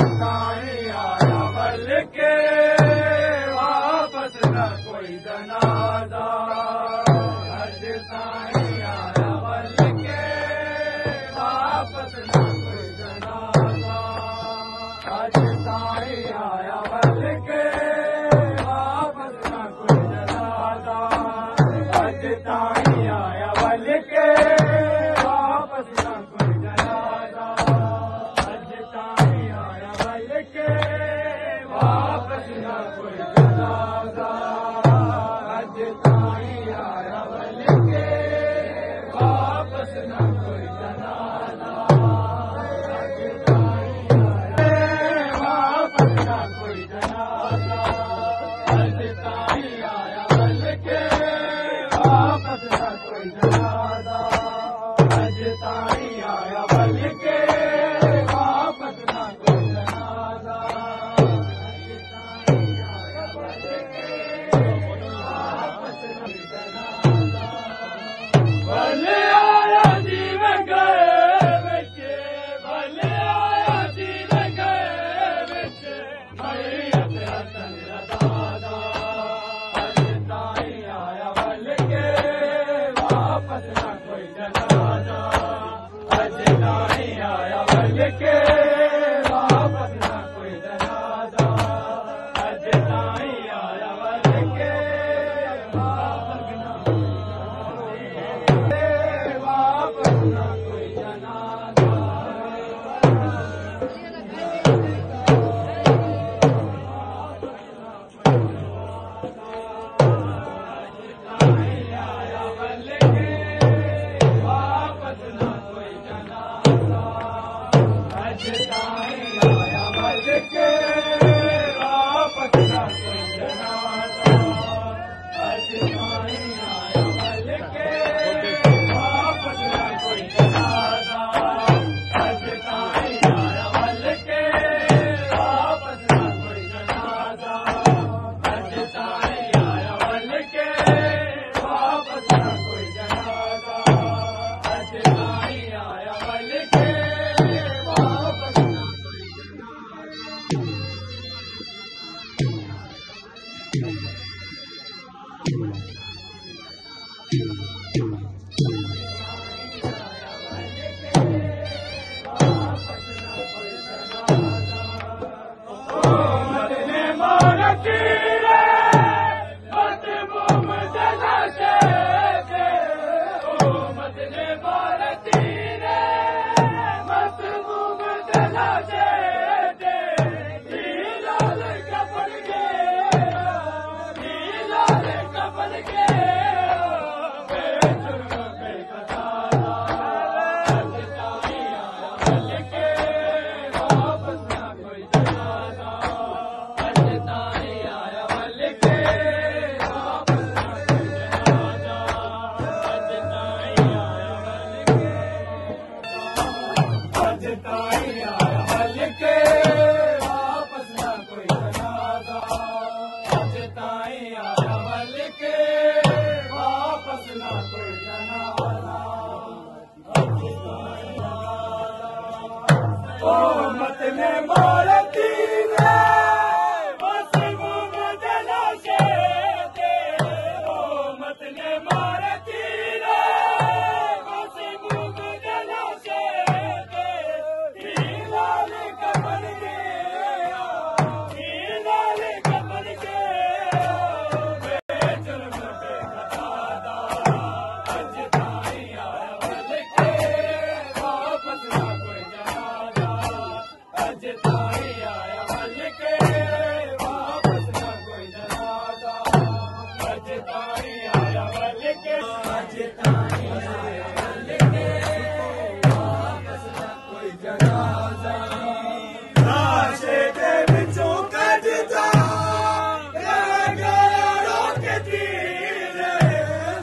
ताईं आया वल के वापस न कोई जनाजा अज ताईं आया वल के वापस न कोई जनाजा अज ताईं आया वल के वापस न कोई जनाजा अज ताईं आया वल के वापस न कोई जनाजा अज ताईं आया वल के वापस न कोई जनाजा अज ताईं आया वल के वापस न कोई जनाजा अज ताईं आया वापस न कोई जनाजा अज ताईं आया वल के वापस न कोई जनाजा अज ताईं आया वल के वापस न कोई जनाजा भले आया जीव गए बिच भले आया जीव गए बिच मैयत हसन दादा अज ताईं आया वल के वापस न कोई जनाजा अज ताईं आया वल के वापस न कोई जनाजा अज ताईं आया वल के वापस न कोई जनाजा आया वल के वापस न कोई जनाजा अज ताईं आया वल के वापस न कोई जनाजा अज ताईं आया वल के वापस न कोई जनाजा अज ताईं आया वल के वापस न कोई जनाजा अज ताईं आया वल के वापस न कोई जनाजा अज ताईं आया वल के वापस न कोई उम्मत ने मारती रे मत मुम जलाशे दे उम्मत ने मारती रे मत मुम जलाशे दे लाल कपड़ के लाल कपड़ के बेजुर्ग बेकसारा अज ताईं आया वल के वापस न कोई जनाजा अज ताईं आया वल के वापस न कोई जनाजा अज ताईं आया वल के अज ताईं आया वल के वापस न कोई जनाजा अज ताईं आया वल के वापस न कोई जनाजा उम्मत ने मारती रे बस मुम जलाशे दे उम्मत ने मारती रे बस मुम जलाशे दे लाल कपड़ के लाल कपड़ के बेजुर्ग बेकसारा अज ताईं आया वल के वापस न कोई जनाजा अज ताईं आया वल के वापस न कोई जनाजा अज ताईं आया वल के अज ताईं आया वल के वापस न कोई जनाजा लाशे दे विचों कढदा गयारों के तीर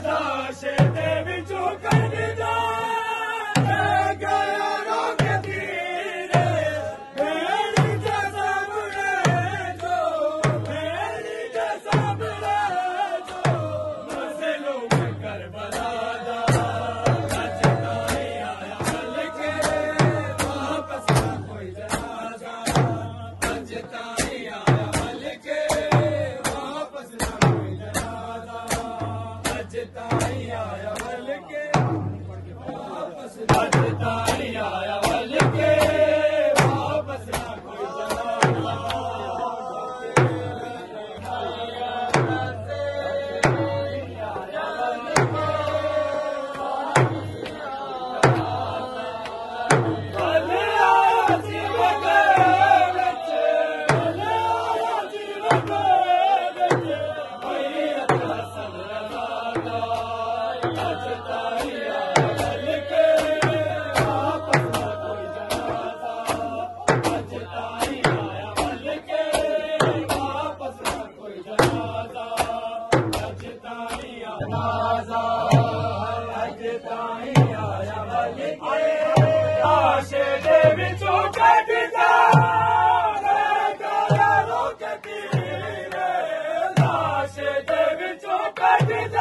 लाशे दे विचों कढदा गयारों के तीर मेरी जैसा बुरे जो मेरी जैसा बुरे जो मज़लूम करबला दा अज ताईं आया हल के वापस ना कोई जनाजा Get